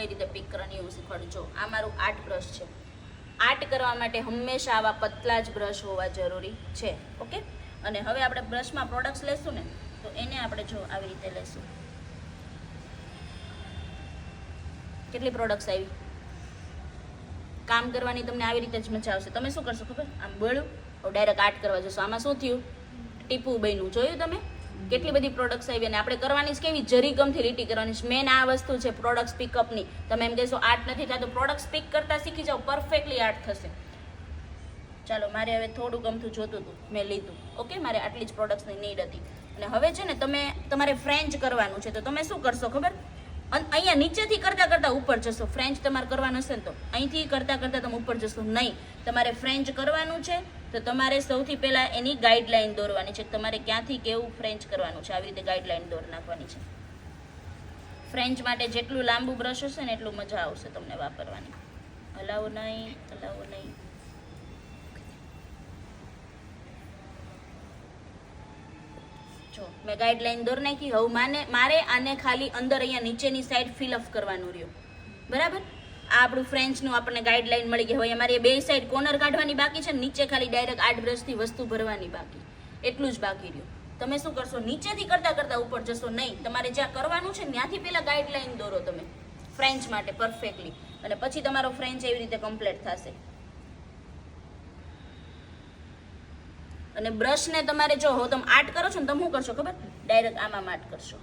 કઈ રીતે પિક કરવાની એવું શીખવાડું. જો આ મારું આર્ટ બ્રશ છે. આર્ટ કરવા માટે હંમેશા આવા પતલા જ બ્રશ હોવા જરૂરી છે. ઓકે, અને હવે આપણે બ્રશમાં પ્રોડક્ટ્સ લેશું ને, તો એને આપણે જો આવી રીતે લેશું. કેટલી પ્રોડક્ટ્સ આવી. કામ કરવાની તમને આવી રીતે જ મજા આવશે. તમે શું કરશો ખબર, આમ બોળ્યું ડાયરેક્ટ આર્ટ કરવા જશો. આમાં શું થયું, ટીપું બન્યું. જોયું તમે કેટલી બધી પ્રોડક્ટ્સ આવી. અને આપણે કરવાની છે કેવી, જરી ગમથી લીટી કરવાની છે. મેન આ વસ્તુ છે પ્રોડક્ટ્સ પિકઅપની. તમે એમ કહેશો આર્ટ નથી થતું, પ્રોડક્ટ્સ પિક કરતા શીખી જાઓ, પરફેક્ટલી આર્ટ થશે. ચાલો, મારે હવે થોડું ગમતું જોતું હતું, મેં લીધું. ઓકે, મારે આટલી જ પ્રોડક્ટ્સની નીડ હતી. અને હવે છે ને તમારે ફ્રેન્ચ કરવાનું છે, તો તમે શું કરશો ખબર, અહીંયા નીચેથી કરતા કરતા ઉપર જશો. ફ્રેન્ચ તમારે કરવાનું હશે ને તો અહીંથી કરતા કરતા તમે ઉપર જશો નહીં. તમારે ફ્રેન્ચ કરવાનું છે તો તમારે સૌથી પહેલા એની ગાઈડલાઈન દોરવાની છે. તમારે ક્યાંથી કેવું ફ્રેન્ચ કરવાનું છે, આવી રીતે ગાઈડલાઈન દોર નાખવાની છે. ફ્રેન્ચ માટે જેટલું લાંબુ બ્રશ હશે ને એટલું મજા આવશે તમને વાપરવાની. હલાવો નહીં, હલાવો નહીં. જો મેં ગાઈડલાઈન દોર નાખી. હવે મારે આને ખાલી અંદર અહીંયા નીચેની સાઈડ ફિલઅપ કરવાનું રહ્યું. બરાબર, આ આપણું ફ્રેન્ચનું આપણને ગાઈડલાઈન મળી ગઈ. હવે અમારી બે સાઈડ કોર્નર કાઢવાની બાકી છે, નીચે ખાલી ડાયરેક્ટ આર્ટ બ્રશથી વસ્તુ ભરવાની બાકી, એટલું જ બાકી રહ્યું. તમે શું કરશો, નીચેથી કરતા કરતા ઉપર જશો નહીં. તમારે જ્યાં કરવાનું છે ત્યાંથી પહેલા ગાઈડલાઈન દોરો તમે ફ્રેન્ચ માટે પરફેક્ટલી, અને પછી તમારો ફ્રેન્ચ એવી રીતે કમ્પ્લીટ થશે. અને બ્રશને તમારે જો તમે આર્ટ કરો છો ને, તમે શું કરશો ખબર, ડાયરેક્ટ આમાં આર્ટ કરશો.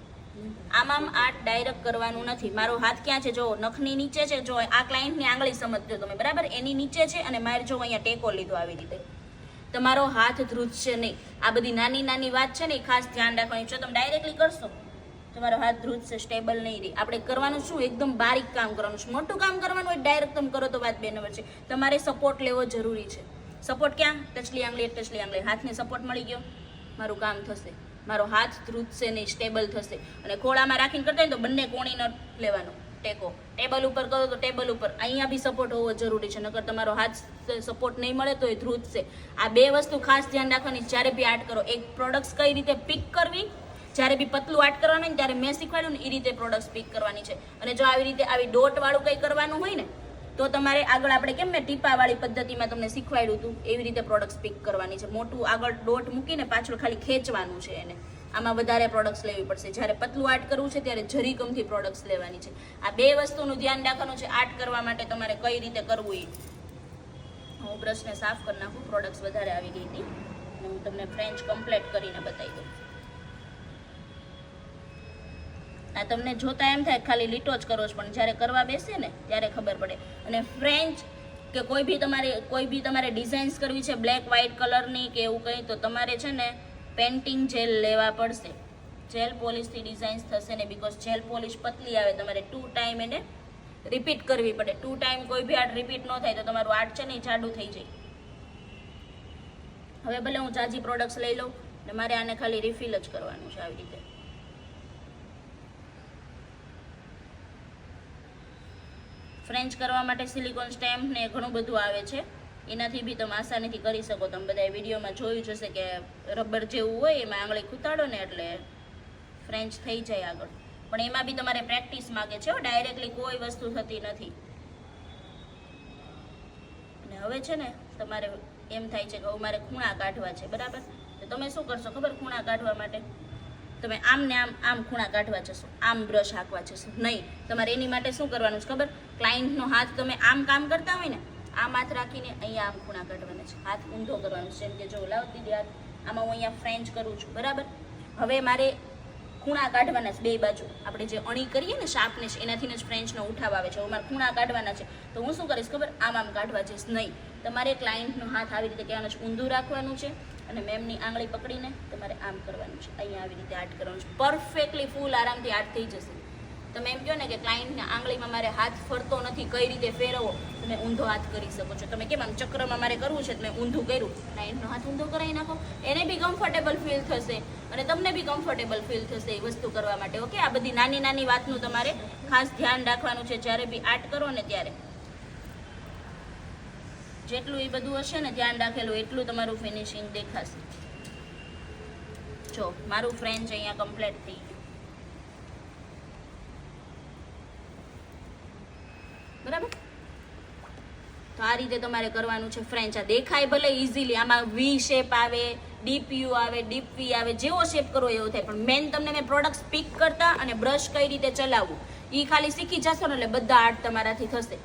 આમાં આર્ટ ડાયરેક્ટ કરવાનું નથી. મારો હાથ ક્યાં છે, જો નખની નીચે છે. જો આ ક્લાયન્ટની આંગળી સમજજો તમે, બરાબર, એની નીચે છે. અને મારે જો અહીંયા ટેકો લીધો આવી રીતે. તમારો હાથ ધ્રુજશે નહીં. આ બધી નાની નાની વાત છે ને, એ ખાસ ધ્યાન રાખવાની. જો તમે ડાયરેક્ટલી કરશો તમારો હાથ ધ્રુજશે, સ્ટેબલ નહીં રહે. આપણે કરવાનું શું, એકદમ બારીક કામ કરવાનું છે. મોટું કામ કરવાનું હોય ડાયરેક્ટ તમે કરો તો વાત બે નંબર છે. તમારે સપોર્ટ લેવો જરૂરી છે. સપોર્ટ ક્યાં, ટચલી આંગળી. હાથને સપોર્ટ મળી ગયો, મારું કામ થશે. મારો હાથ ધ્રુજશે નહીં, સ્ટેબલ થશે. અને ખોળામાં રાખીને કરતા હોય તો બંને કોણી ન લેવાનો ટેકો. ટેબલ ઉપર કરો તો ટેબલ ઉપર અહીંયા બી સપોર્ટ હોવો જરૂરી છે, નકર તમારો હાથ સપોર્ટ નહીં મળે તો એ ધ્રુજશે. આ બે વસ્તુ ખાસ ધ્યાન રાખવાની જ્યારે બી આર્ટ કરો. એક પ્રોડક્ટ્સ કઈ રીતે પિક કરવી, જ્યારે બી પતલું આર્ટ કરવાનું ત્યારે મેં શીખવાડ્યું ને એ રીતે પ્રોડક્ટ્સ પિક કરવાની છે. અને જો આવી રીતે આવી ડોટ વાળું કંઈ કરવાનું હોય ને, તો તમારે આગળ આપણે કેમ મેં ટીપાવાળી પદ્ધતિમાં તમને શીખવાડ્યું હતું એવી રીતે પ્રોડક્ટ્સ પિક કરવાની છે. મોટું આગળ ડોટ મૂકીને પાછળ ખાલી ખેંચવાનું છે એને. આમાં વધારે પ્રોડક્ટ્સ લેવી પડશે. જ્યારે પતલું આર્ટ કરવું છે ત્યારે જરી કમથી પ્રોડક્ટ્સ લેવાની છે. આ બે વસ્તુનું ધ્યાન રાખવાનું છે આર્ટ કરવા માટે. તમારે કઈ રીતે કરવું એ હું બ્રશને સાફ કરી નાખું. પ્રોડક્ટ્સ વધારે આવી ગઈ હતી અને હું તમને ફ્રેન્ચ કમ્પ્લીટ કરીને બતાવી દઉં. આ તમને જોતા એમ થાય ખાલી લીટો જ કરો છો, પણ જ્યારે કરવા બેસે ને ત્યારે ખબર પડે. અને ફ્રેન્ચ કે કોઈ બી તમારે ડિઝાઇન્સ કરવી છે બ્લેક વ્હાઇટ કલરની કે એવું કંઈ, તો તમારે છે ને પેન્ટિંગ જેલ લેવા પડશે. જેલ પોલિશથી ડિઝાઇન્સ થશે ને, બિકોઝ જેલ પોલિશ પતલી આવે. તમારે 2 ટાઈમ એને રિપીટ કરવી પડે. 2 ટાઈમ કોઈ બી આર્ટ રિપીટ ન થાય તો તમારું આર્ટ છે ને એ જાડું થઈ જાય. હવે ભલે હું જાજી પ્રોડક્ટ્સ લઈ લઉં ને મારે આને ખાલી રિફિલ જ કરવાનું છે આવી રીતે. ફ્રેન્ચ કરવા માટે સિલિકોન સ્ટેમ્પ ને ઘણું બધું આવે છે, એનાથી બી તમે આસાનીથી કરી શકો. તમે બધા વિડીયોમાં જોયું જશે કે રબર જેવું હોય એમાં આંગળી ખૂતાડો ને એટલે ફ્રેન્ચ થઈ જાય આગળ. પણ એમાં બી તમારે પ્રેક્ટિસ માગે છે, ડાયરેક્ટલી કોઈ વસ્તુ થતી નથી. અને હવે છે ને તમારે એમ થાય છે કે હવે મારે ખૂણા કાઢવા છે, બરાબર. તો તમે શું કરશો ખબર, ખૂણા કાઢવા માટે તમે આમ ને આમ ખૂણા કાઢવા જશો, આમ બ્રશ હાંકવા જશો નહીં. તમારે એની માટે શું કરવાનું છે ખબર, ક્લાયન્ટનો હાથ તમે આમ કામ કરતા હોય ને, આમ હાથ રાખીને અહીંયા આમ ખૂણા કાઢવાના છે. હાથ ઊંધો કરવાનો છે. જેમ કે જો લાવ દીદી હાથ, આમાં હું અહીંયા ફ્રેન્ચ કરું છું, બરાબર. હવે મારે ખૂણા કાઢવાના છે બે બાજુ. આપણે જે અણી કરીએ ને શાર્પનેસ, એનાથી જ ફ્રેન્ચનો ઉઠાવ આવે છે. હવે મારે ખૂણા કાઢવાના છે તો હું શું કરીશ ખબર, આમ કાઢવા જઈશ નહીં. તમારે ક્લાયન્ટનો હાથ આવી રીતે કહેવાનો છે, ઊંધું રાખવાનું છે. અને મેમની આંગળી પકડીને તમારે આમ કરવાનું છે, અહીંયા આવી રીતે આર્ટ કરવાનું છે. પરફેક્ટલી ફૂલ આરામથી આર્ટ થઈ જશે. તમે એમ કહો ને કે ક્લાયન્ટના આંગળીમાં મારે હાથ ફરતો નથી, કઈ રીતે ફેરવો, તમે ઊંધો હાથ કરી શકો છો. તમે કેમ આમ ચક્રમાં મારે કરવું છે, તમે ઊંધું કર્યું, ક્લાયન્ટનો હાથ ઊંધો કરાવી નાખો. એને બી કમ્ફર્ટેબલ ફીલ થશે અને તમને બી કમ્ફર્ટેબલ ફીલ થશે એ વસ્તુ કરવા માટે. ઓકે, આ બધી નાની નાની વાતનું તમારે ખાસ ધ્યાન રાખવાનું છે જ્યારે બી આર્ટ કરો ને ત્યારે. જેટલું એ બધું હશે ને ધ્યાન રાખેલું, એટલું તમારું ફિનિશિંગ દેખાશે. જો મારું ફ્રેન્ચ અહીંયા કમ્પ્લીટ થઈ ગયું. બરાબર. તો આ રીતે તમારે કરવાનું છે ફ્રેન્ચ. આ દેખાય ભલે ઇઝીલી, આમાં વી શેપ આવે, ડીપ યુ આવે, ડીપ વી આવે, જેવો શેપ કરવો એવો થાય, પણ મેન તમને મેં પ્રોડક્ટ્સ પિક કરતા અને બ્રશ કઈ રીતે ચલાવવું એ ખાલી શીખી જશો ને એટલે બધા આર્ટ તમારાથી થશે.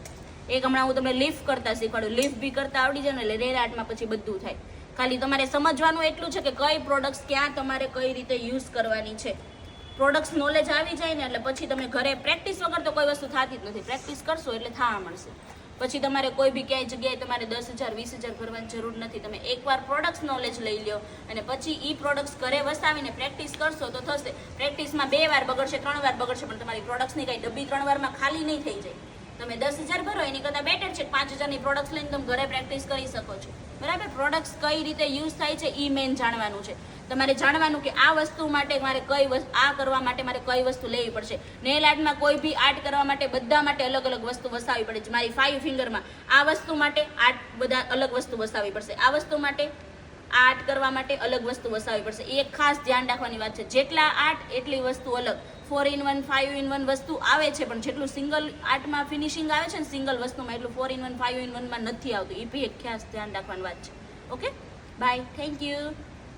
એક હમણાં હું તમને લિફ્ટ કરતા શીખવાડું, લિફ્ટ બી કરતા આવડી જાય ને એટલે રેર આર્ટમાં પછી બધું થાય. ખાલી તમારે સમજવાનું એટલું છે કે કઈ પ્રોડક્ટ્સ ક્યાં તમારે કઈ રીતે યુઝ કરવાની છે. પ્રોડક્ટ્સ નોલેજ આવી જાય ને એટલે પછી તમે ઘરે પ્રેક્ટિસ વગર તો કોઈ વસ્તુ થતી જ નથી. પ્રેક્ટિસ કરશો એટલે થવા મળશે. પછી તમારે કોઈ બી ક્યાંય જગ્યાએ તમારે 10,000 20,000 ભરવાની જરૂર નથી. તમે એકવાર પ્રોડક્ટ્સ નોલેજ લઈ લો અને પછી એ પ્રોડક્ટ્સ ઘરે વસાવીને પ્રેક્ટિસ કરશો તો થશે. પ્રેક્ટિસમાં 2 વાર બગડશે, 3 વાર બગડશે, પણ તમારી પ્રોડક્ટ્સની કઈ ડબ્બી 3 વારમાં ખાલી નહીં થઈ જાય. તમે 10,000 ભરો એની કરતાં બેટર છે 5,000ની પ્રોડક્ટ્સ લઈને તમે ઘરે પ્રેક્ટિસ કરી શકો છો. બરાબર. પ્રોડક્ટ્સ કઈ રીતે યુઝ થાય છે એ મેન જાણવાનું છે. તમારે જાણવાનું કે આ વસ્તુ માટે મારે આ કરવા માટે મારે કઈ વસ્તુ લેવી પડશે. નેલ આર્ટમાં કોઈ બી આર્ટ કરવા માટે બધા માટે અલગ અલગ વસ્તુ વસાવવી પડે છે. મારી 5 ફિંગરમાં આ વસ્તુ માટે આર્ટ બધા અલગ વસ્તુ વસાવવી પડશે. આ વસ્તુ માટે આર્ટ કરવા માટે અલગ વસ્તુ વસાવવી પડશે. એ એક ખાસ ધ્યાન રાખવાની વાત છે. જેટલા આર્ટ એટલી વસ્તુ અલગ. 4-in-1 5-in-1 વસ્તુ આવે છે, પણ જેટલું સિંગલ આર્ટમાં ફિનિશિંગ આવે છે ને સિંગલ વસ્તુમાં, એટલું 4-in-1 5-in-1 માં નથી આવતું. એ બી એક ખાસ ધ્યાન રાખવાની વાત છે. Okay, bye, thank you.